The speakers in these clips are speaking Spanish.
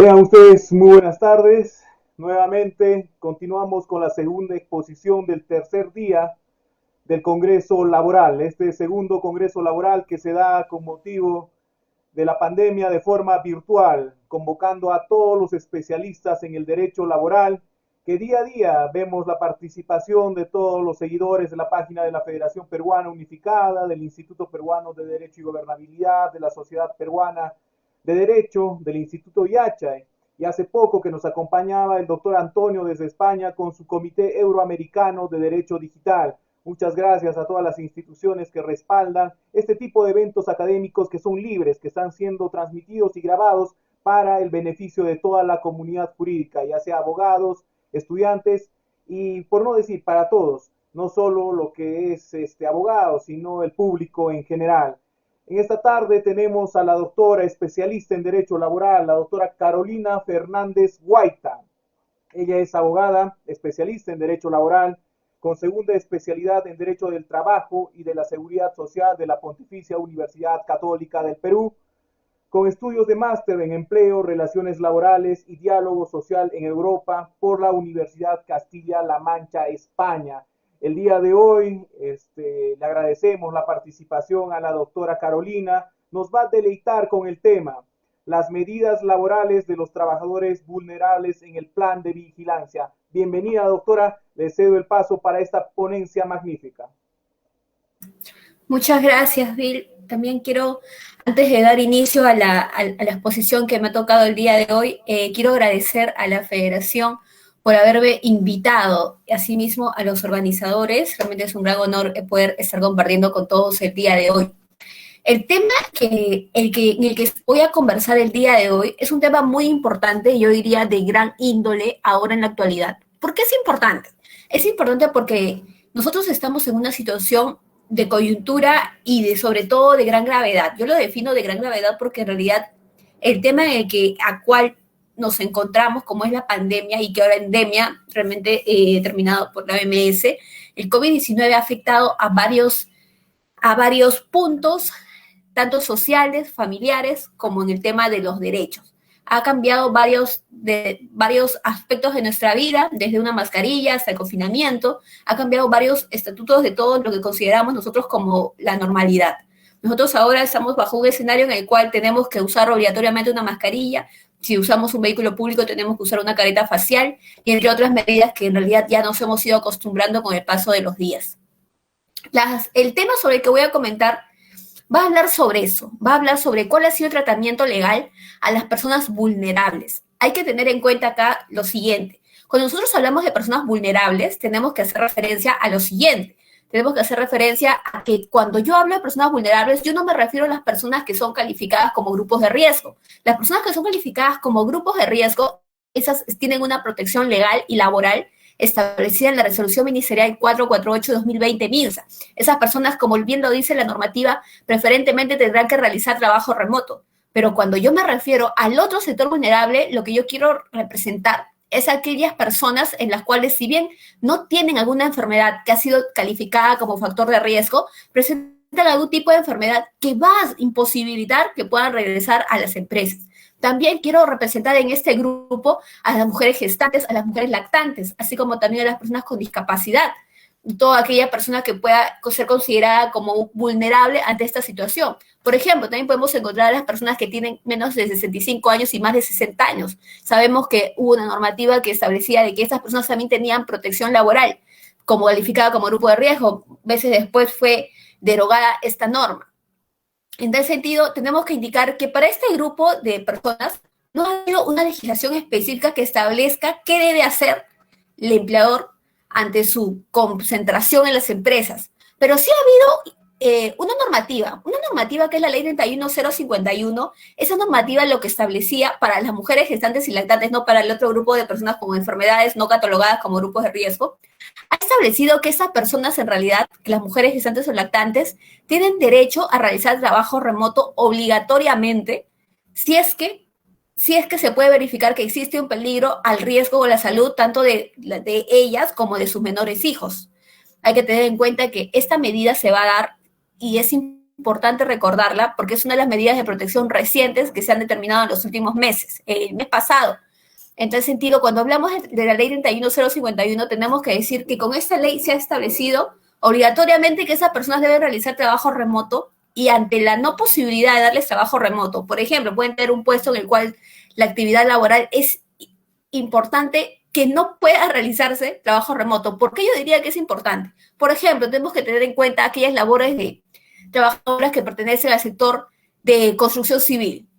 Tengan ustedes muy buenas tardes. Nuevamente continuamos con la segunda exposición del tercer día del Congreso Laboral. Este segundo Congreso Laboral que se da con motivo de la pandemia de forma virtual, convocando a todos los especialistas en el derecho laboral, que día a día vemos la participación de todos los seguidores de la página de la Federación Peruana Unificada, del Instituto Peruano de Derecho y Gobernabilidad, de la Sociedad Peruana de Derecho, del Instituto IACHAE, y hace poco que nos acompañaba el doctor Antonio desde España con su Comité Euroamericano de Derecho Digital. Muchas gracias a todas las instituciones que respaldan este tipo de eventos académicos que son libres, que están siendo transmitidos y grabados para el beneficio de toda la comunidad jurídica, ya sea abogados, estudiantes y, por no decir, para todos, no solo lo que es abogados, sino el público en general. En esta tarde tenemos a la doctora especialista en Derecho Laboral, la doctora Carolina Fernández Guaita. Ella es abogada, especialista en Derecho Laboral, con segunda especialidad en Derecho del Trabajo y de la Seguridad Social de la Pontificia Universidad Católica del Perú, con estudios de máster en Empleo, Relaciones Laborales y Diálogo Social en Europa por la Universidad Castilla-La Mancha, España. El día de hoy le agradecemos la participación a la doctora Carolina. Nos va a deleitar con el tema las medidas laborales de los trabajadores vulnerables en el plan de vigilancia. Bienvenida, doctora. Le cedo el paso para esta ponencia magnífica. Muchas gracias, Bill. También quiero, antes de dar inicio a la exposición que me ha tocado el día de hoy, quiero agradecer a la Federación por haberme invitado, y asimismo a los organizadores. Realmente es un gran honor poder estar compartiendo con todos el día de hoy. El tema en el que voy a conversar el día de hoy es un tema muy importante, yo diría de gran índole ahora en la actualidad. ¿Por qué es importante? Es importante porque nosotros estamos en una situación de coyuntura y de sobre todo de gran gravedad. Yo lo defino de gran gravedad porque en realidad el tema en el que a cual nos encontramos, como es la pandemia y que ahora endemia, realmente determinado por la OMS, el COVID-19 ha afectado a varios puntos, tanto sociales, familiares, como en el tema de los derechos. Ha cambiado varios aspectos de nuestra vida, desde una mascarilla hasta el confinamiento, ha cambiado varios estatutos de todo lo que consideramos nosotros como la normalidad. Nosotros ahora estamos bajo un escenario en el cual tenemos que usar obligatoriamente una mascarilla, si usamos un vehículo público tenemos que usar una careta facial, y entre otras medidas que en realidad ya nos hemos ido acostumbrando con el paso de los días. El tema sobre el que voy a comentar va a hablar sobre eso, va a hablar sobre cuál ha sido el tratamiento legal a las personas vulnerables. Hay que tener en cuenta acá lo siguiente. Cuando nosotros hablamos de personas vulnerables, tenemos que hacer referencia a lo siguiente. Tenemos que hacer referencia a que cuando yo hablo de personas vulnerables, yo no me refiero a las personas que son calificadas como grupos de riesgo. Las personas que son calificadas como grupos de riesgo, esas tienen una protección legal y laboral establecida en la Resolución Ministerial 448-2020 MINSA. Esas personas, como bien lo dice la normativa, preferentemente tendrán que realizar trabajo remoto. Pero cuando yo me refiero al otro sector vulnerable, lo que yo quiero representar es aquellas personas en las cuales, si bien no tienen alguna enfermedad que ha sido calificada como factor de riesgo, presentan algún tipo de enfermedad que va a imposibilitar que puedan regresar a las empresas. También quiero representar en este grupo a las mujeres gestantes, a las mujeres lactantes, así como también a las personas con discapacidad, toda aquella persona que pueda ser considerada como vulnerable ante esta situación. Por ejemplo, también podemos encontrar a las personas que tienen menos de 65 años y más de 60 años. Sabemos que hubo una normativa que establecía de que estas personas también tenían protección laboral, como calificada como grupo de riesgo. Meses después fue derogada esta norma. En tal sentido, tenemos que indicar que para este grupo de personas no ha habido una legislación específica que establezca qué debe hacer el empleador ante su concentración en las empresas. Pero sí ha habido una normativa que es la Ley 31051. Esa normativa lo que establecía para las mujeres gestantes y lactantes, no para el otro grupo de personas con enfermedades no catalogadas como grupos de riesgo, ha establecido que esas personas en realidad, que las mujeres gestantes o lactantes, tienen derecho a realizar trabajo remoto obligatoriamente si es que se puede verificar que existe un peligro al riesgo o la salud tanto de ellas como de sus menores hijos. Hay que tener en cuenta que esta medida se va a dar y es importante importante recordarla porque es una de las medidas de protección recientes que se han determinado en los últimos meses, el mes pasado. En tal sentido, cuando hablamos de la ley 31051, tenemos que decir que con esta ley se ha establecido obligatoriamente que esas personas deben realizar trabajo remoto y ante la no posibilidad de darles trabajo remoto, por ejemplo, pueden tener un puesto en el cual la actividad laboral es importante que no pueda realizarse trabajo remoto. ¿Por qué yo diría que es importante? Por ejemplo, tenemos que tener en cuenta aquellas labores de trabajadoras que pertenecen al sector de construcción civil.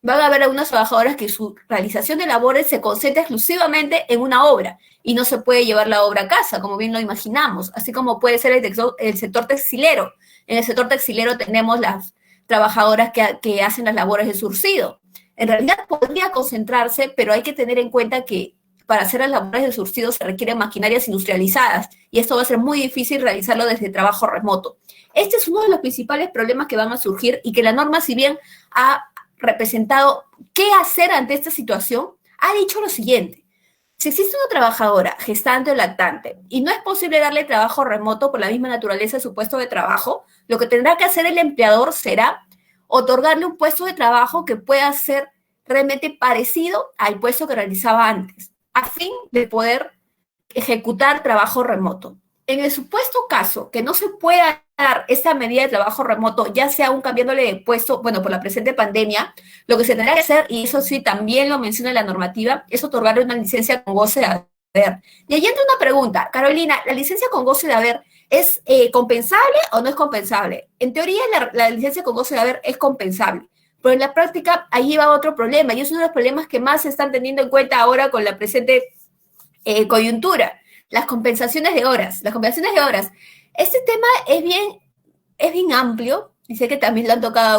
Van a haber algunas trabajadoras que su realización de labores se concentra exclusivamente en una obra y no se puede llevar la obra a casa, como bien lo imaginamos, así como puede ser el sector textilero. En el sector textilero tenemos las trabajadoras que hacen las labores de surcido. En realidad podría concentrarse, pero hay que tener en cuenta que para hacer las labores de surcido se requieren maquinarias industrializadas y esto va a ser muy difícil realizarlo desde trabajo remoto. Este es uno de los principales problemas que van a surgir y que la norma, si bien ha representado qué hacer ante esta situación, ha dicho lo siguiente: si existe una trabajadora gestante o lactante y no es posible darle trabajo remoto por la misma naturaleza de su puesto de trabajo, lo que tendrá que hacer el empleador será otorgarle un puesto de trabajo que pueda ser realmente parecido al puesto que realizaba antes, a fin de poder ejecutar trabajo remoto. En el supuesto caso que no se pueda dar esta medida de trabajo remoto, ya sea aún cambiándole de puesto, bueno, por la presente pandemia, lo que se tendrá que hacer, y eso sí también lo menciona la normativa, es otorgarle una licencia con goce de haber. Y ahí entra una pregunta, Carolina, ¿la licencia con goce de haber es compensable o no es compensable? En teoría la licencia con goce de haber es compensable, pero en la práctica ahí va otro problema, y es uno de los problemas que más se están teniendo en cuenta ahora con la presente coyuntura. Las compensaciones de horas. Las compensaciones de horas. Este tema es bien amplio, y sé que también lo han tocado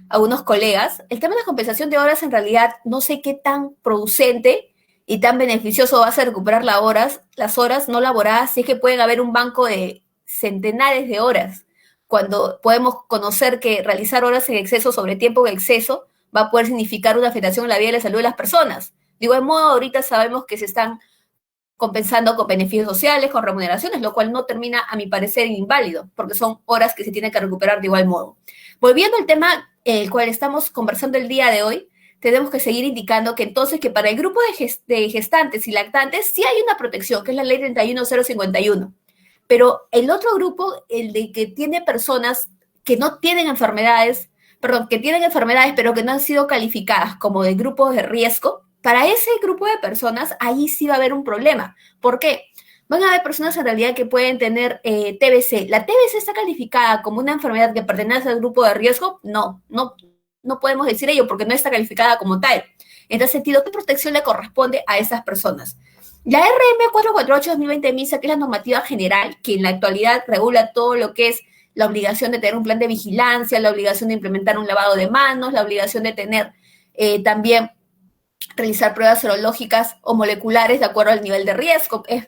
algunos colegas. El tema de la compensación de horas, en realidad, no sé qué tan producente y tan beneficioso va a ser recuperar las horas no laboradas, si es que pueden haber un banco de centenares de horas, cuando podemos conocer que realizar horas en exceso sobre tiempo en exceso va a poder significar una afectación en la vida y la salud de las personas. De igual modo, ahorita sabemos que se están compensando con beneficios sociales, con remuneraciones, lo cual no termina, a mi parecer, inválido, porque son horas que se tienen que recuperar de igual modo. Volviendo al tema el cual estamos conversando el día de hoy, tenemos que seguir indicando que entonces que para el grupo de gestantes y lactantes sí hay una protección, que es la ley 31051, pero el otro grupo, el de que tiene personas que no tienen enfermedades, perdón, que tienen enfermedades pero que no han sido calificadas como de grupos de riesgo, para ese grupo de personas, ahí sí va a haber un problema. ¿Por qué? Van a haber personas en realidad que pueden tener TBC. ¿La TBC está calificada como una enfermedad que pertenece al grupo de riesgo? No podemos decir ello porque no está calificada como tal. En ese sentido, ¿qué protección le corresponde a esas personas? La RM 448-2020 MISA, que es la normativa general que en la actualidad regula todo lo que es la obligación de tener un plan de vigilancia, la obligación de implementar un lavado de manos, la obligación de tener también realizar pruebas serológicas o moleculares de acuerdo al nivel de riesgo. Es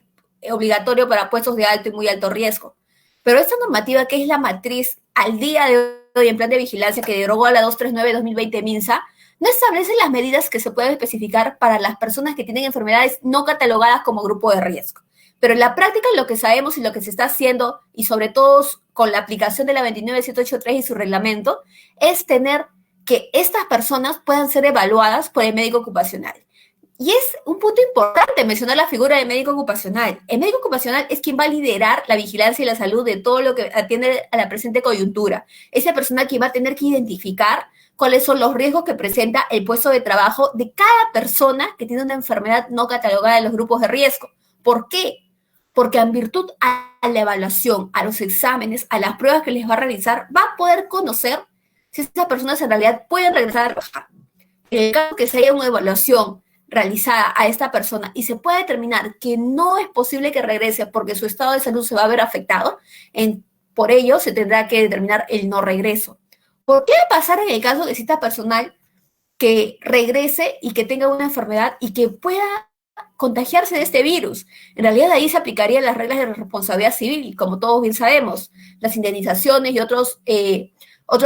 obligatorio para puestos de alto y muy alto riesgo. Pero esta normativa, que es la matriz al día de hoy en plan de vigilancia que derogó a la 239-2020 MINSA, no establece las medidas que se pueden especificar para las personas que tienen enfermedades no catalogadas como grupo de riesgo. Pero en la práctica lo que sabemos y lo que se está haciendo, y sobre todo con la aplicación de la 29783 y su reglamento, es tener que estas personas puedan ser evaluadas por el médico ocupacional. Y es un punto importante mencionar la figura del médico ocupacional. El médico ocupacional es quien va a liderar la vigilancia y la salud de todo lo que atiende a la presente coyuntura. Esa persona quien va a tener que identificar cuáles son los riesgos que presenta el puesto de trabajo de cada persona que tiene una enfermedad no catalogada en los grupos de riesgo. ¿Por qué? Porque en virtud a la evaluación, a los exámenes, a las pruebas que les va a realizar, va a poder conocer si estas personas en realidad pueden regresar a trabajar. En el caso que se haya una evaluación realizada a esta persona y se puede determinar que no es posible que regrese porque su estado de salud se va a ver afectado, por ello se tendrá que determinar el no regreso. ¿Por qué va a pasar en el caso de que exista personal que regrese y que tenga una enfermedad y que pueda contagiarse de este virus? En realidad ahí se aplicarían las reglas de responsabilidad civil, como todos bien sabemos, las indemnizaciones y otros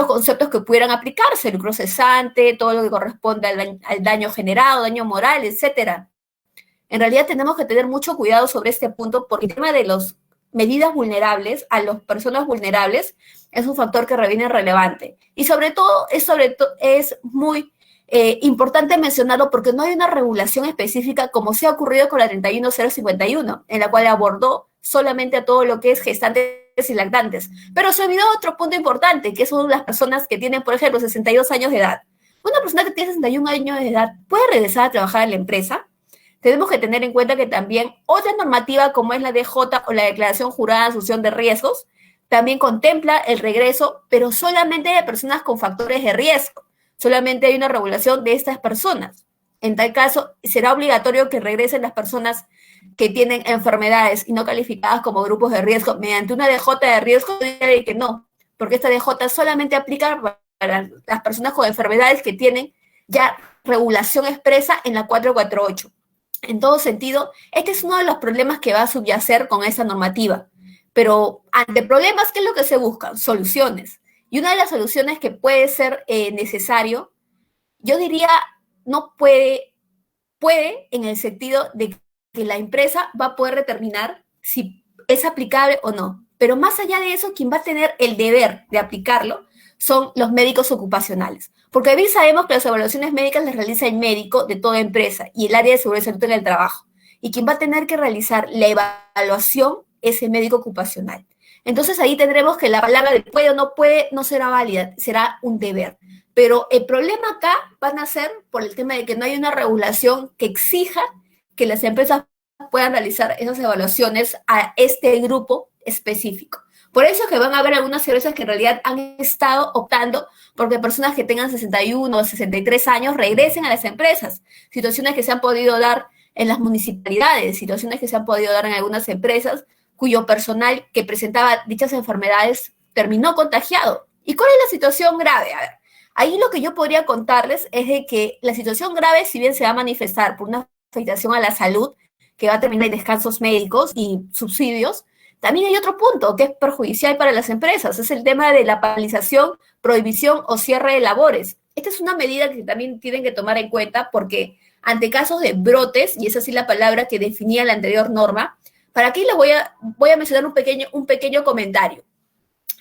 conceptos que pudieran aplicarse, lucro cesante, todo lo que corresponde al daño generado, daño moral, etcétera. En realidad tenemos que tener mucho cuidado sobre este punto porque el tema de los medidas vulnerables, a las personas vulnerables, es un factor que reviene relevante. Y sobre todo es muy importante mencionarlo porque no hay una regulación específica como se ha ocurrido con la 31051, en la cual abordó solamente a todo lo que es gestantes y lactantes. Pero se olvidó otro punto importante, que son las personas que tienen, por ejemplo, 62 años de edad. Una persona que tiene 61 años de edad puede regresar a trabajar en la empresa. Tenemos que tener en cuenta que también otra normativa como es la DJ o la Declaración Jurada de Asunción de Riesgos también contempla el regreso, pero solamente de personas con factores de riesgo. Solamente hay una regulación de estas personas. En tal caso, será obligatorio que regresen las personas que tienen enfermedades y no calificadas como grupos de riesgo mediante una DJ de riesgo, y que no, porque esta DJ solamente aplica para las personas con enfermedades que tienen ya regulación expresa en la 448. En todo sentido, este es uno de los problemas que va a subyacer con esta normativa. Pero ante problemas, ¿qué es lo que se busca? Soluciones. Y una de las soluciones que puede ser necesario, yo diría, no puede en el sentido de que la empresa va a poder determinar si es aplicable o no. Pero más allá de eso, quien va a tener el deber de aplicarlo son los médicos ocupacionales. Porque bien sabemos que las evaluaciones médicas las realiza el médico de toda empresa y el área de seguridad y salud en el trabajo. Y quien va a tener que realizar la evaluación es el médico ocupacional. Entonces ahí tendremos que la palabra de puede o no puede no será válida, será un deber. Pero el problema acá van a ser por el tema de que no hay una regulación que exija que las empresas puedan realizar esas evaluaciones a este grupo específico. Por eso es que van a haber algunas empresas que en realidad han estado optando porque personas que tengan 61 o 63 años regresen a las empresas. Situaciones que se han podido dar en las municipalidades, situaciones que se han podido dar en algunas empresas cuyo personal que presentaba dichas enfermedades terminó contagiado. ¿Y cuál es la situación grave? A ver, ahí lo que yo podría contarles es de que la situación grave, si bien se va a manifestar por una afectación a la salud, que va a terminar en descansos médicos y subsidios, también hay otro punto que es perjudicial para las empresas, es el tema de la paralización, prohibición o cierre de labores. Esta es una medida que también tienen que tomar en cuenta porque ante casos de brotes, y esa sí la palabra que definía la anterior norma, para aquí les voy a mencionar un pequeño comentario.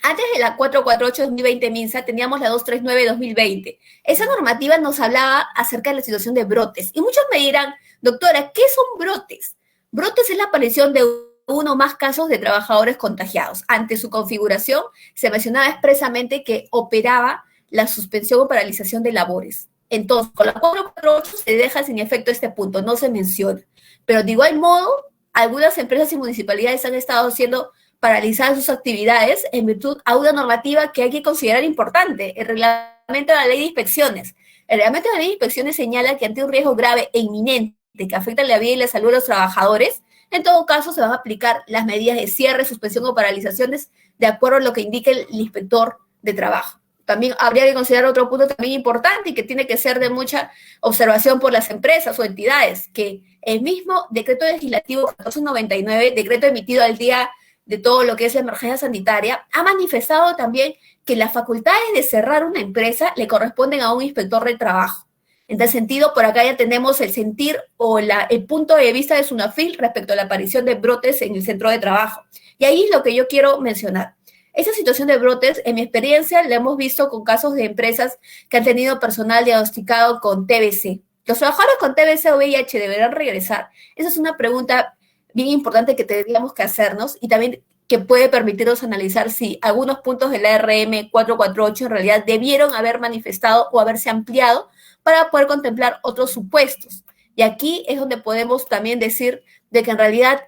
Antes de la 448-2020 MINSA teníamos la 239-2020. Esa normativa nos hablaba acerca de la situación de brotes. Y muchos me dirán, doctora, ¿qué son brotes? Brotes es la aparición de uno o más casos de trabajadores contagiados. Ante su configuración, se mencionaba expresamente que operaba la suspensión o paralización de labores. Entonces, con la 448 se deja sin efecto este punto, no se menciona. Pero de igual modo, algunas empresas y municipalidades han estado haciendo paralizar sus actividades en virtud a una normativa que hay que considerar importante, el reglamento de la ley de inspecciones. El reglamento de la ley de inspecciones señala que ante un riesgo grave e inminente que afecta la vida y la salud de los trabajadores, en todo caso se van a aplicar las medidas de cierre, suspensión o paralizaciones de acuerdo a lo que indique el inspector de trabajo. También habría que considerar otro punto también importante y que tiene que ser de mucha observación por las empresas o entidades, que el mismo decreto legislativo 1499, decreto emitido al día de todo lo que es la emergencia sanitaria, ha manifestado también que las facultades de cerrar una empresa le corresponden a un inspector de trabajo. En tal sentido, por acá ya tenemos el sentir o el punto de vista de SUNAFIL respecto a la aparición de brotes en el centro de trabajo. Y ahí es lo que yo quiero mencionar. Esa situación de brotes, en mi experiencia, la hemos visto con casos de empresas que han tenido personal diagnosticado con TBC. ¿Los trabajadores con TBC o VIH deberán regresar? Esa es una pregunta bien importante que tendríamos que hacernos y también que puede permitirnos analizar si algunos puntos de la ARM 448 en realidad debieron haber manifestado o haberse ampliado para poder contemplar otros supuestos. Y aquí es donde podemos también decir de que en realidad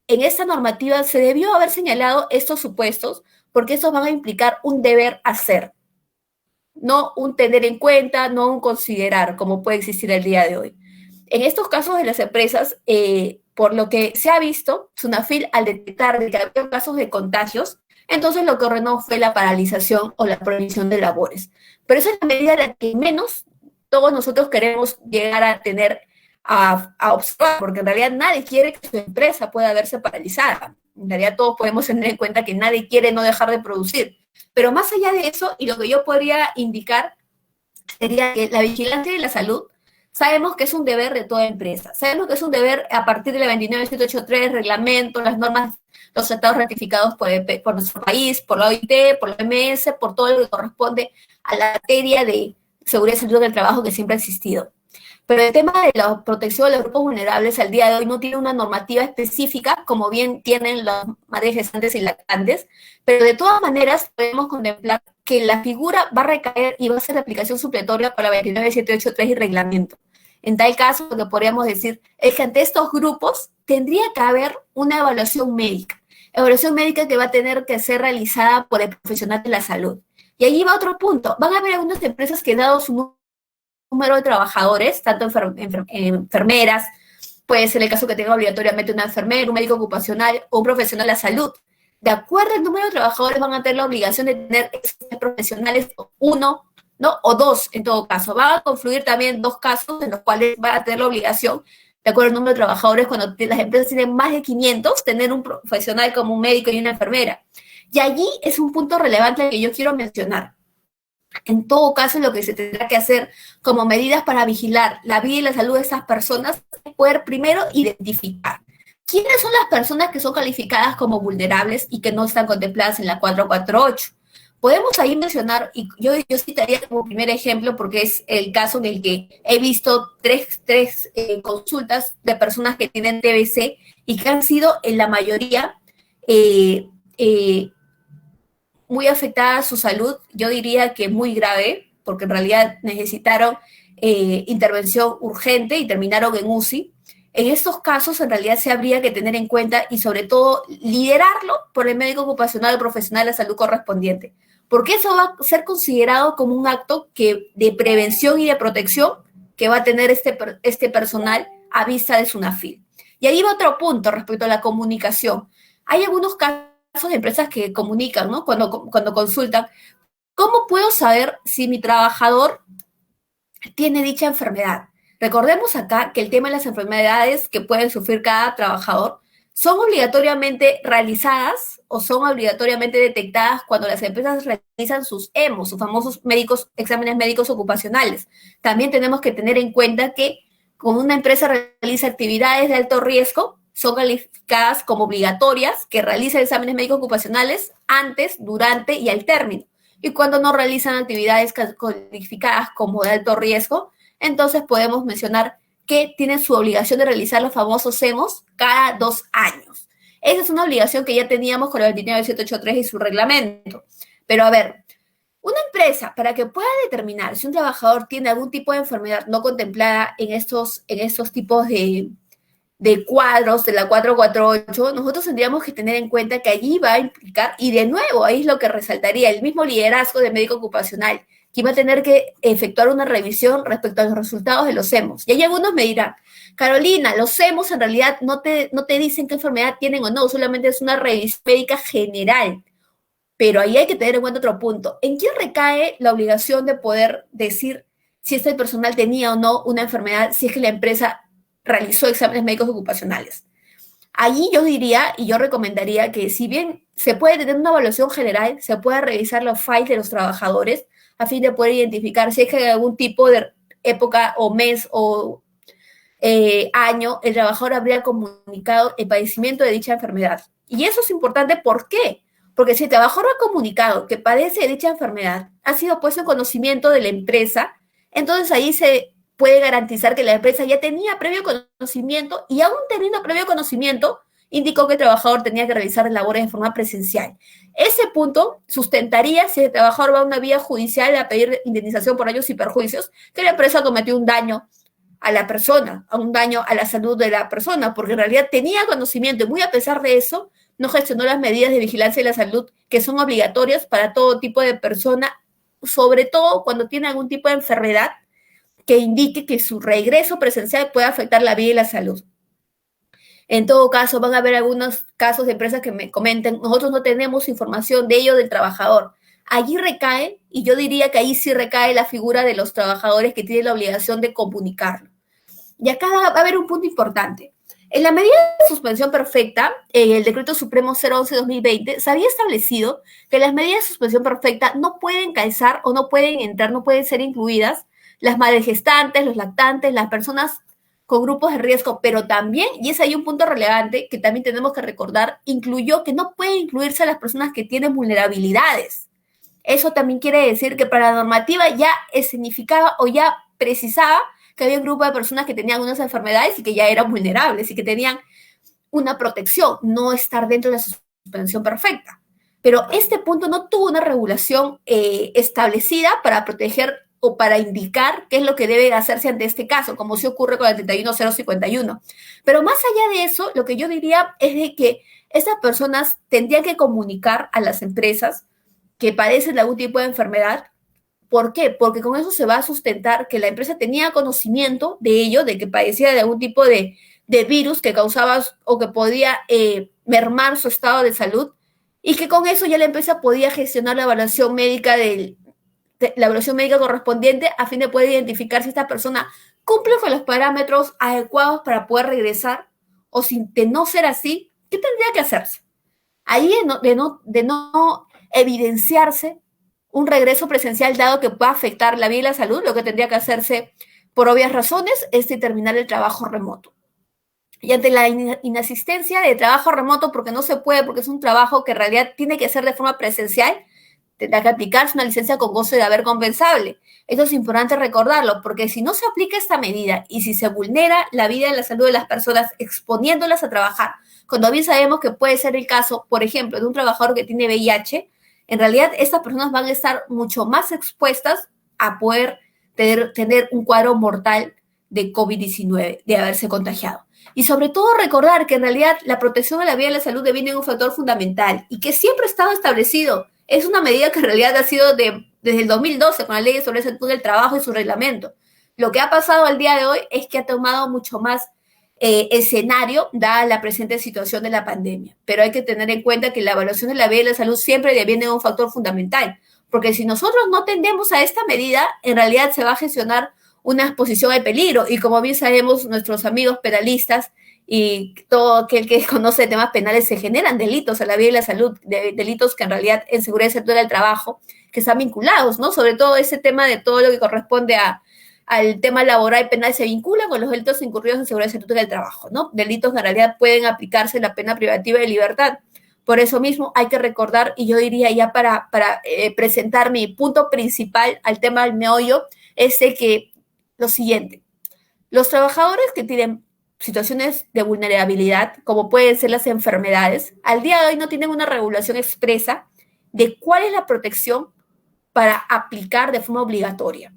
en esta normativa se debió haber señalado estos supuestos porque estos van a implicar un deber hacer, no un tener en cuenta, no un considerar, como puede existir el día de hoy. En estos casos de las empresas, por lo que se ha visto, SUNAFIL, al detectar que había casos de contagios, entonces lo que ordenó fue la paralización o la prohibición de labores. Pero esa es la medida de la que menos todos nosotros queremos llegar a tener, a observar, porque en realidad nadie quiere que su empresa pueda verse paralizada. En realidad todos podemos tener en cuenta que nadie quiere no dejar de producir. Pero más allá de eso, y lo que yo podría indicar sería que la vigilancia de la salud sabemos que es un deber de toda empresa. Sabemos que es un deber a partir de la 29783, reglamento, las normas los tratados ratificados por nuestro país, por la OIT, por la OMS, por todo lo que corresponde a la materia de seguridad y salud del trabajo que siempre ha existido. Pero el tema de la protección de los grupos vulnerables al día de hoy no tiene una normativa específica, como bien tienen las madres gestantes y lactantes, pero de todas maneras podemos contemplar que la figura va a recaer y va a ser de aplicación supletoria para 29783 y reglamento. En tal caso, lo que podríamos decir es que ante estos grupos tendría que haber una evaluación médica que va a tener que ser realizada por el profesional de la salud. Y allí va otro punto. Van a haber algunas empresas que, dado su número de trabajadores, tanto enfermeras, puede ser el caso que tenga obligatoriamente una enfermera, un médico ocupacional o un profesional de la salud. De acuerdo al número de trabajadores, van a tener la obligación de tener esos profesionales, uno, ¿no? O dos, en todo caso. Van a confluir también dos casos en los cuales van a tener la obligación, de acuerdo al número de trabajadores, cuando las empresas tienen más de 500, tener un profesional como un médico y una enfermera. Y allí es un punto relevante que yo quiero mencionar. En todo caso, lo que se tendrá que hacer como medidas para vigilar la vida y la salud de estas personas es poder primero identificar quiénes son las personas que son calificadas como vulnerables y que no están contempladas en la 448. Podemos ahí mencionar, y yo citaría como primer ejemplo, porque es el caso en el que he visto tres consultas de personas que tienen TBC y que han sido en la mayoría muy afectada su salud, yo diría que muy grave, porque en realidad necesitaron intervención urgente y terminaron en UCI. En estos casos, en realidad, se habría que tener en cuenta y, sobre todo, liderarlo por el médico ocupacional o profesional de salud correspondiente, porque eso va a ser considerado como un acto de prevención y de protección que va a tener este personal a vista de SUNAFIL. Y ahí va otro punto respecto a la comunicación. Hay algunos casos de empresas que comunican, ¿no? Cuando consultan, ¿cómo puedo saber si mi trabajador tiene dicha enfermedad? Recordemos acá que el tema de las enfermedades que pueden sufrir cada trabajador son obligatoriamente realizadas o son obligatoriamente detectadas cuando las empresas realizan sus EMOS, sus famosos exámenes médicos ocupacionales. También tenemos que tener en cuenta que cuando una empresa realiza actividades de alto riesgo, son calificadas como obligatorias que realicen exámenes médicos ocupacionales antes, durante y al término. Y cuando no realizan actividades calificadas como de alto riesgo, entonces podemos mencionar que tienen su obligación de realizar los famosos EMOS cada 2 años. Esa es una obligación que ya teníamos con el 29783 y su reglamento. Pero a ver, una empresa, para que pueda determinar si un trabajador tiene algún tipo de enfermedad no contemplada en estos tipos de cuadros de la 448, nosotros tendríamos que tener en cuenta que allí va a implicar, y de nuevo, ahí es lo que resaltaría, el mismo liderazgo de médico ocupacional, que va a tener que efectuar una revisión respecto a los resultados de los EMOS. Y ahí algunos me dirán, Carolina, los EMOS en realidad no te dicen qué enfermedad tienen o no, solamente es una revisión médica general. Pero ahí hay que tener en cuenta otro punto. ¿En quién recae la obligación de poder decir si este personal tenía o no una enfermedad, si es que la empresa realizó exámenes médicos ocupacionales? Allí yo diría y yo recomendaría que, si bien se puede tener una evaluación general, se puede revisar los files de los trabajadores a fin de poder identificar si es que en algún tipo de época o mes o año el trabajador habría comunicado el padecimiento de dicha enfermedad. Y eso es importante, ¿por qué? Porque si el trabajador ha comunicado que padece de dicha enfermedad, ha sido puesto en conocimiento de la empresa, entonces ahí se puede garantizar que la empresa ya tenía previo conocimiento, y aún teniendo previo conocimiento, indicó que el trabajador tenía que realizar labores de forma presencial. Ese punto sustentaría, si el trabajador va a una vía judicial a pedir indemnización por daños y perjuicios, que la empresa cometió un daño a la persona, a un daño a la salud de la persona, porque en realidad tenía conocimiento y, muy a pesar de eso, no gestionó las medidas de vigilancia de la salud que son obligatorias para todo tipo de persona, sobre todo cuando tiene algún tipo de enfermedad que indique que su regreso presencial puede afectar la vida y la salud. En todo caso, van a haber algunos casos de empresas que me comenten, nosotros no tenemos información de ello del trabajador. Allí recae, y yo diría que ahí sí recae la figura de los trabajadores que tienen la obligación de comunicarlo. Y acá va a haber un punto importante. En la medida de suspensión perfecta, en el Decreto Supremo 011-2020, se había establecido que las medidas de suspensión perfecta no pueden calzar o no pueden entrar, no pueden ser incluidas las madres gestantes, los lactantes, las personas con grupos de riesgo, pero también, y ese hay un punto relevante que también tenemos que recordar, incluyó que no pueden incluirse a las personas que tienen vulnerabilidades. Eso también quiere decir que para la normativa ya significaba o ya precisaba que había un grupo de personas que tenían unas enfermedades y que ya eran vulnerables y que tenían una protección, no estar dentro de la suspensión perfecta. Pero este punto no tuvo una regulación establecida para proteger o para indicar qué es lo que debe hacerse ante este caso, como sí ocurre con el 31051. Pero más allá de eso, lo que yo diría es de que esas personas tendrían que comunicar a las empresas que padecen de algún tipo de enfermedad. ¿Por qué? Porque con eso se va a sustentar que la empresa tenía conocimiento de ello, de que padecía de algún tipo de virus que causaba o que podía mermar su estado de salud, y que con eso ya la empresa podía gestionar la evaluación médica la evaluación médica correspondiente a fin de poder identificar si esta persona cumple con los parámetros adecuados para poder regresar, o si de no ser así, ¿qué tendría que hacerse? Ahí de no evidenciarse un regreso presencial dado que pueda afectar la vida y la salud, lo que tendría que hacerse por obvias razones es determinar el trabajo remoto. Y ante la inasistencia de trabajo remoto, porque no se puede, porque es un trabajo que en realidad tiene que ser de forma presencial, tendrá que aplicarse una licencia con goce de haber compensable. Esto es importante recordarlo, porque si no se aplica esta medida y si se vulnera la vida y la salud de las personas exponiéndolas a trabajar, cuando bien sabemos que puede ser el caso, por ejemplo, de un trabajador que tiene VIH, en realidad estas personas van a estar mucho más expuestas a poder tener un cuadro mortal de COVID-19, de haberse contagiado. Y sobre todo recordar que en realidad la protección de la vida y la salud deviene un factor fundamental y que siempre ha estado establecido. Es una medida que en realidad ha sido desde el 2012 con la ley sobre salud del trabajo y su reglamento. Lo que ha pasado al día de hoy es que ha tomado mucho más escenario dada la presente situación de la pandemia. Pero hay que tener en cuenta que la evaluación de la vida y la salud siempre deviene un factor fundamental, porque si nosotros no tendemos a esta medida, en realidad se va a gestionar una exposición al peligro. Y como bien sabemos, nuestros amigos penalistas y todo aquel que conoce temas penales, se generan delitos a la vida y la salud, delitos que en realidad en seguridad y sector del trabajo, que están vinculados, ¿no? Sobre todo ese tema de todo lo que corresponde al tema laboral y penal se vincula con los delitos incurridos en seguridad y sector del trabajo, ¿no? Delitos que en realidad pueden aplicarse la pena privativa de libertad. Por eso mismo hay que recordar, y yo diría ya para presentar mi punto principal al tema del meollo, es que lo siguiente: los trabajadores que tienen situaciones de vulnerabilidad, como pueden ser las enfermedades, al día de hoy no tienen una regulación expresa de cuál es la protección para aplicar de forma obligatoria.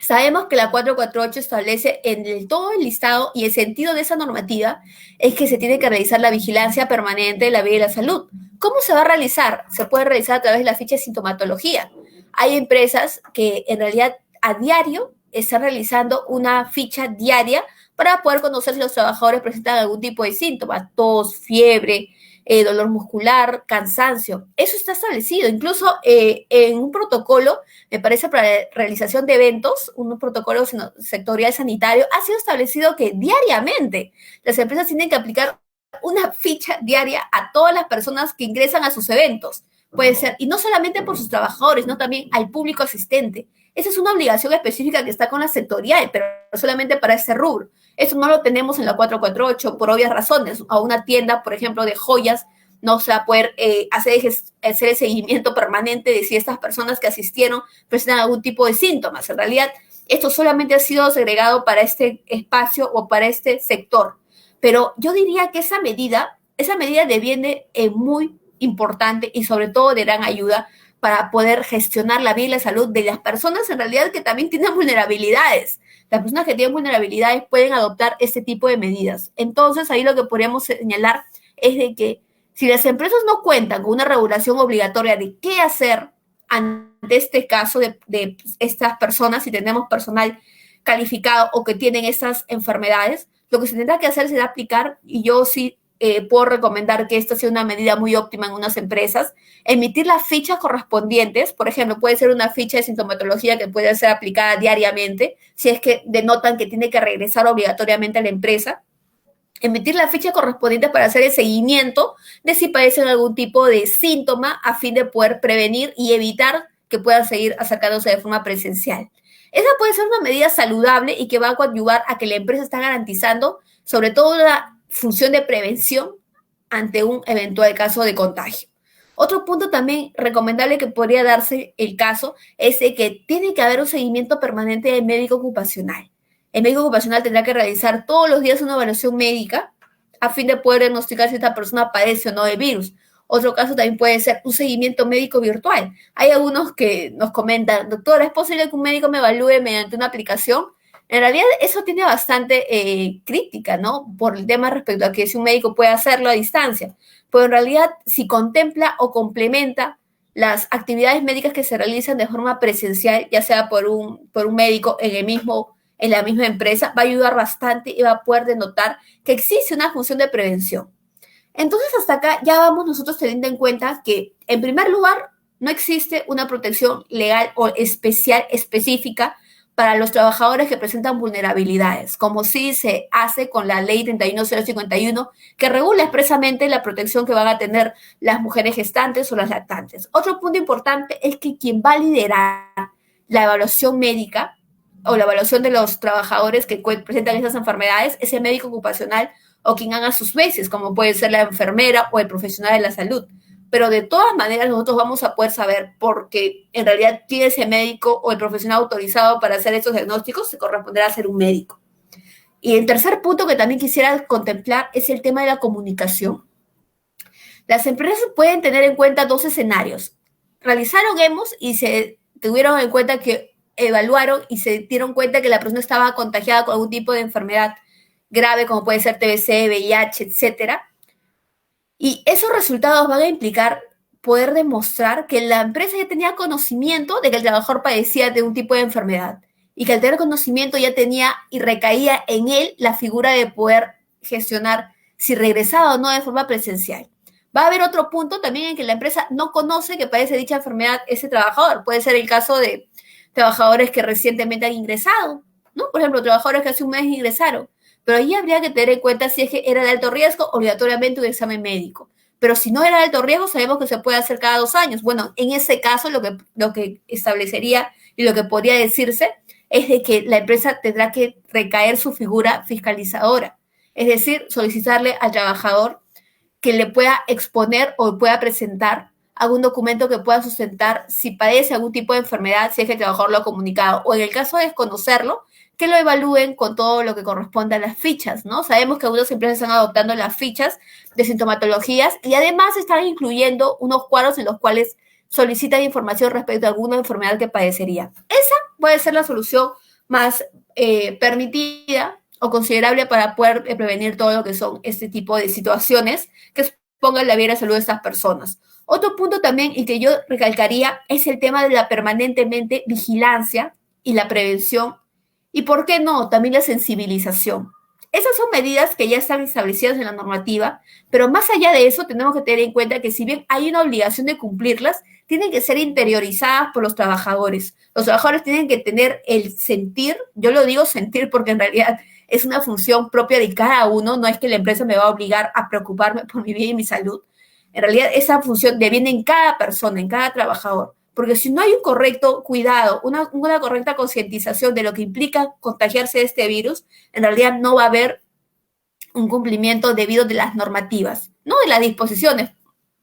Sabemos que la 448 establece en todo el listado, y el sentido de esa normativa es que se tiene que realizar la vigilancia permanente de la vida y la salud. ¿Cómo se va a realizar? Se puede realizar a través de la ficha de sintomatología. Hay empresas que en realidad a diario están realizando una ficha diaria para poder conocer si los trabajadores presentan algún tipo de síntomas: tos, fiebre, dolor muscular, cansancio. Eso está establecido. Incluso en un protocolo, me parece, para la realización de eventos, un protocolo sectorial sanitario, ha sido establecido que diariamente las empresas tienen que aplicar una ficha diaria a todas las personas que ingresan a sus eventos. Puede ser, y no solamente por sus trabajadores, no, también al público asistente. Esa es una obligación específica que está con la sectorial, pero solamente para este rubro. Eso no lo tenemos en la 448 por obvias razones. A una tienda, por ejemplo, de joyas, no se va a poder hacer el seguimiento permanente de si estas personas que asistieron presentan algún tipo de síntomas. En realidad, esto solamente ha sido segregado para este espacio o para este sector. Pero yo diría que esa medida deviene muy importante y sobre todo de gran ayuda para poder gestionar la vida y la salud de las personas en realidad que también tienen vulnerabilidades. Las personas que tienen vulnerabilidades pueden adoptar este tipo de medidas. Entonces, ahí lo que podríamos señalar es de que si las empresas no cuentan con una regulación obligatoria de qué hacer ante este caso de estas personas, si tenemos personal calificado o que tienen estas enfermedades, lo que se tendrá que hacer será aplicar, y yo sí puedo recomendar que esta sea una medida muy óptima en unas empresas, emitir las fichas correspondientes. Por ejemplo, puede ser una ficha de sintomatología que puede ser aplicada diariamente, si es que denotan que tiene que regresar obligatoriamente a la empresa. Emitir la ficha correspondiente para hacer el seguimiento de si padecen algún tipo de síntoma a fin de poder prevenir y evitar que puedan seguir acercándose de forma presencial. Esa puede ser una medida saludable y que va a coadyuvar a que la empresa está garantizando sobre todo la función de prevención ante un eventual caso de contagio. Otro punto también recomendable que podría darse el caso es de que tiene que haber un seguimiento permanente del médico ocupacional. El médico ocupacional tendrá que realizar todos los días una evaluación médica a fin de poder diagnosticar si esta persona padece o no del virus. Otro caso también puede ser un seguimiento médico virtual. Hay algunos que nos comentan, doctora, ¿es posible que un médico me evalúe mediante una aplicación? En realidad eso tiene bastante crítica, ¿no? Por el tema respecto a que si un médico puede hacerlo a distancia. Pero en realidad si contempla o complementa las actividades médicas que se realizan de forma presencial, ya sea por un médico en la misma empresa, va a ayudar bastante y va a poder denotar que existe una función de prevención. Entonces, hasta acá ya vamos nosotros teniendo en cuenta que, en primer lugar, no existe una protección legal o especial, específica, para los trabajadores que presentan vulnerabilidades, como sí se hace con la ley 31051, que regula expresamente la protección que van a tener las mujeres gestantes o las lactantes. Otro punto importante es que quien va a liderar la evaluación médica o la evaluación de los trabajadores que presentan esas enfermedades es el médico ocupacional o quien haga sus veces, como puede ser la enfermera o el profesional de la salud. Pero de todas maneras nosotros vamos a poder saber porque en realidad tiene ese médico o el profesional autorizado para hacer estos diagnósticos, se corresponderá a ser un médico. Y el tercer punto que también quisiera contemplar es el tema de la comunicación. Las empresas pueden tener en cuenta dos escenarios. Realizaron EMOS y se tuvieron en cuenta que evaluaron y se dieron cuenta que la persona estaba contagiada con algún tipo de enfermedad grave, como puede ser TBC, VIH, etcétera. Y esos resultados van a implicar poder demostrar que la empresa ya tenía conocimiento de que el trabajador padecía de un tipo de enfermedad y que al tener conocimiento ya tenía y recaía en él la figura de poder gestionar si regresaba o no de forma presencial. Va a haber otro punto también en que la empresa no conoce que padece dicha enfermedad ese trabajador. Puede ser el caso de trabajadores que recientemente han ingresado, ¿no? Por ejemplo, trabajadores que hace un mes ingresaron. Pero ahí habría que tener en cuenta si es que era de alto riesgo, obligatoriamente un examen médico. Pero si no era de alto riesgo, sabemos que se puede hacer cada 2 años. Bueno, en ese caso lo que establecería y lo que podría decirse es de que la empresa tendrá que recaer su figura fiscalizadora. Es decir, solicitarle al trabajador que le pueda exponer o pueda presentar algún documento que pueda sustentar si padece algún tipo de enfermedad, si es que el trabajador lo ha comunicado. O en el caso de desconocerlo, que lo evalúen con todo lo que corresponde a las fichas, ¿no? Sabemos que algunas empresas están adoptando las fichas de sintomatologías y además están incluyendo unos cuadros en los cuales solicitan información respecto a alguna enfermedad que padecería. Esa puede ser la solución más permitida o considerable para poder prevenir todo lo que son este tipo de situaciones que pongan la vida y salud de estas personas. Otro punto también y que yo recalcaría es el tema de la permanentemente vigilancia y la prevención y, ¿por qué no?, también la sensibilización. Esas son medidas que ya están establecidas en la normativa, pero más allá de eso tenemos que tener en cuenta que si bien hay una obligación de cumplirlas, tienen que ser interiorizadas por los trabajadores. Los trabajadores tienen que tener el sentir, yo lo digo sentir porque en realidad es una función propia de cada uno, no es que la empresa me va a obligar a preocuparme por mi vida y mi salud. En realidad esa función deviene en cada persona, en cada trabajador. Porque si no hay un correcto cuidado, una correcta concientización de lo que implica contagiarse de este virus, en realidad no va a haber un cumplimiento debido de las normativas, no de las disposiciones.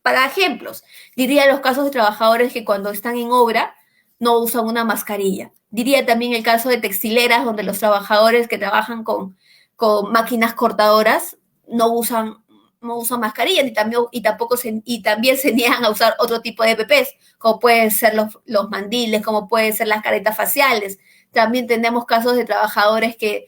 Para ejemplos, diría los casos de trabajadores que cuando están en obra no usan una mascarilla. Diría también el caso de textileras, donde los trabajadores que trabajan con máquinas cortadoras no usan mascarilla y también se niegan a usar otro tipo de EPPs, como pueden ser los mandiles, como pueden ser las caretas faciales. También tenemos casos de trabajadores que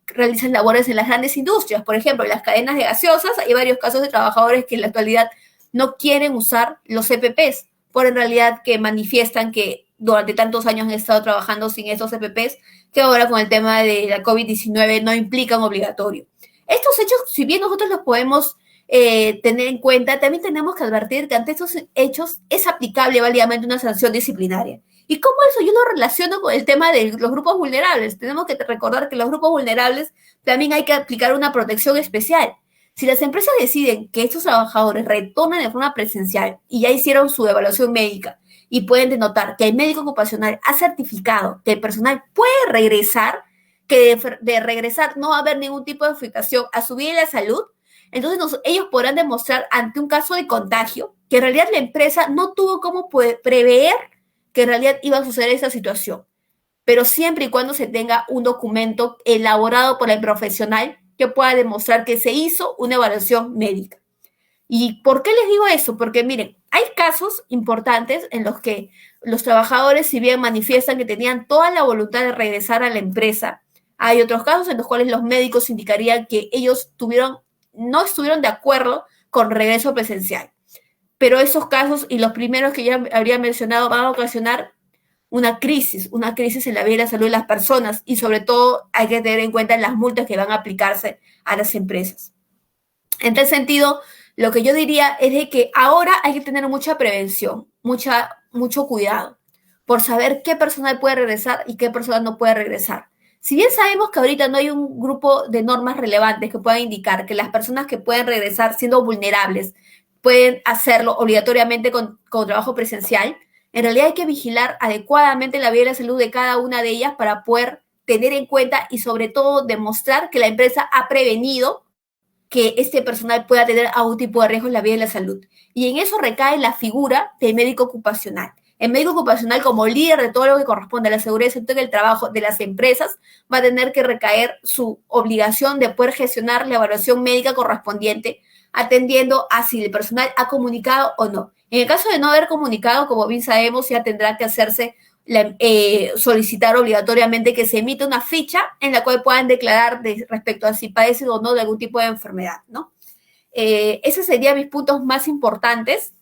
realizan labores en las grandes industrias, por ejemplo, en las cadenas de gaseosas. Hay varios casos de trabajadores que en la actualidad no quieren usar los EPPs, por en realidad que manifiestan que durante tantos años han estado trabajando sin esos EPPs, que ahora con el tema de la COVID-19 no implican obligatorio. Estos hechos, si bien nosotros los podemos tener en cuenta, también tenemos que advertir que ante estos hechos es aplicable válidamente una sanción disciplinaria. ¿Y cómo eso yo lo relaciono con el tema de los grupos vulnerables? Tenemos que recordar que los grupos vulnerables también hay que aplicar una protección especial. Si las empresas deciden que estos trabajadores retornen de forma presencial y ya hicieron su evaluación médica y pueden denotar que el médico ocupacional ha certificado que el personal puede regresar, que de regresar no va a haber ningún tipo de afectación a su vida y la salud, entonces ellos podrán demostrar ante un caso de contagio que en realidad la empresa no tuvo cómo prever que en realidad iba a suceder esa situación, pero siempre y cuando se tenga un documento elaborado por el profesional que pueda demostrar que se hizo una evaluación médica. ¿Y por qué les digo eso? Porque miren, hay casos importantes en los que los trabajadores, si bien manifiestan que tenían toda la voluntad de regresar a la empresa, hay otros casos en los cuales los médicos indicarían que ellos no estuvieron de acuerdo con regreso presencial. Pero esos casos y los primeros que ya habría mencionado van a ocasionar una crisis en la vida y la salud de las personas, y sobre todo hay que tener en cuenta las multas que van a aplicarse a las empresas. En tal sentido, lo que yo diría es de que ahora hay que tener mucha prevención, mucho cuidado por saber qué personal puede regresar y qué personal no puede regresar. Si bien sabemos que ahorita no hay un grupo de normas relevantes que puedan indicar que las personas que pueden regresar siendo vulnerables pueden hacerlo obligatoriamente con trabajo presencial, en realidad hay que vigilar adecuadamente la vida y la salud de cada una de ellas para poder tener en cuenta y sobre todo demostrar que la empresa ha prevenido que este personal pueda tener algún tipo de riesgo en la vida y la salud. Y en eso recae la figura del médico ocupacional. El médico ocupacional, como líder de todo lo que corresponde a la seguridad y el trabajo de las empresas, va a tener que recaer su obligación de poder gestionar la evaluación médica correspondiente, atendiendo a si el personal ha comunicado o no. En el caso de no haber comunicado, como bien sabemos, ya tendrá que hacerse solicitar obligatoriamente que se emita una ficha en la cual puedan declarar respecto a si padecen o no de algún tipo de enfermedad, ¿no? Esos serían mis puntos más importantes,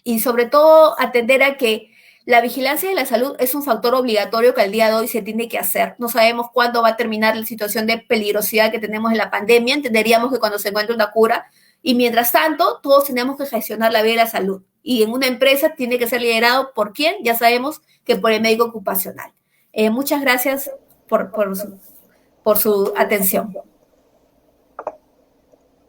y sobre todo atender a que la vigilancia de la salud es un factor obligatorio que al día de hoy se tiene que hacer. No sabemos cuándo va a terminar la situación de peligrosidad que tenemos en la pandemia. Entenderíamos que cuando se encuentre una cura, y mientras tanto todos tenemos que gestionar la vida y la salud. Y en una empresa tiene que ser liderado ¿por quién? Ya sabemos que por el médico ocupacional. Muchas gracias por su atención.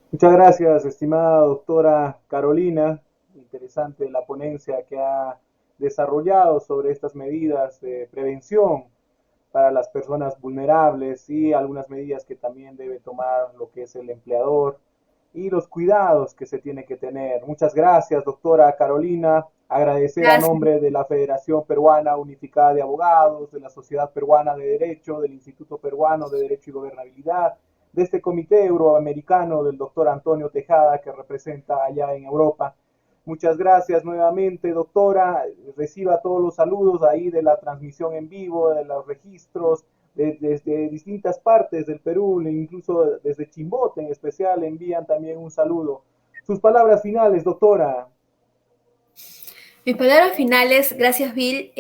Muchas gracias, estimada doctora Carolina. Interesante la ponencia que ha desarrollado sobre estas medidas de prevención para las personas vulnerables y algunas medidas que también debe tomar lo que es el empleador y los cuidados que se tiene que tener. Muchas gracias, doctora Carolina. Agradecer a Gracias. nombre de la Federación Peruana Unificada de Abogados, de la Sociedad Peruana de Derecho, del Instituto Peruano de Derecho y Gobernabilidad, de este Comité Euroamericano del doctor Antonio Tejada, que representa allá en Europa. Muchas gracias nuevamente, doctora. Reciba todos los saludos ahí de la transmisión en vivo, de los registros, desde distintas partes del Perú, incluso desde Chimbote en especial, envían también un saludo. Sus palabras finales, doctora. Mis palabras finales, gracias Bill.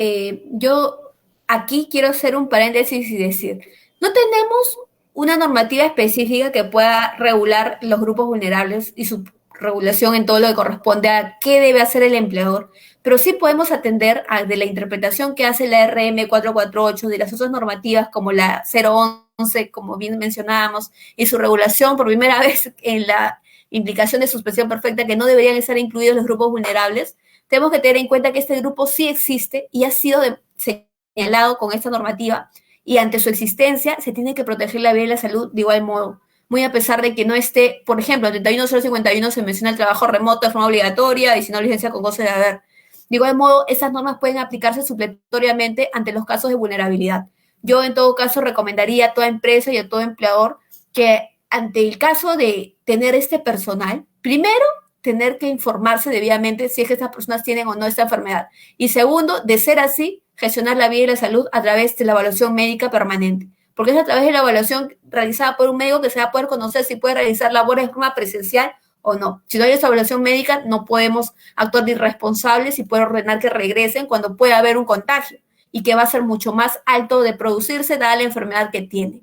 Yo aquí quiero hacer un paréntesis y decir, no tenemos una normativa específica que pueda regular los grupos vulnerables y su regulación en todo lo que corresponde a qué debe hacer el empleador, pero sí podemos atender de la interpretación que hace la RM 448 de las otras normativas como la 011, como bien mencionábamos, y su regulación por primera vez en la implicación de suspensión perfecta, que no deberían estar incluidos los grupos vulnerables. Tenemos que tener en cuenta que este grupo sí existe y ha sido señalado con esta normativa, y ante su existencia se tiene que proteger la vida y la salud de igual modo, muy a pesar de que no esté, por ejemplo, en 31051 se menciona el trabajo remoto de forma obligatoria y si no licencia con goce de haber. De igual modo, esas normas pueden aplicarse supletoriamente ante los casos de vulnerabilidad. Yo en todo caso recomendaría a toda empresa y a todo empleador que ante el caso de tener este personal, primero tener que informarse debidamente si es que estas personas tienen o no esta enfermedad. Y segundo, de ser así, gestionar la vida y la salud a través de la evaluación médica permanente. Porque es a través de la evaluación realizada por un médico que se va a poder conocer si puede realizar labores de forma presencial o no. Si no hay esa evaluación médica, no podemos actuar de irresponsables y poder ordenar que regresen cuando pueda haber un contagio y que va a ser mucho más alto de producirse dada la enfermedad que tiene.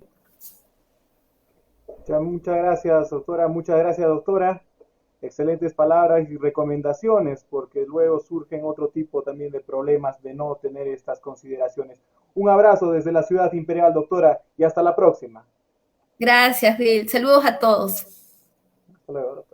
Muchas gracias, doctora. Muchas gracias, doctora. Excelentes palabras y recomendaciones, porque luego surgen otro tipo también de problemas de no tener estas consideraciones. Un abrazo desde la ciudad imperial, doctora, y hasta la próxima. Gracias, Bill. Saludos a todos. Hasta luego.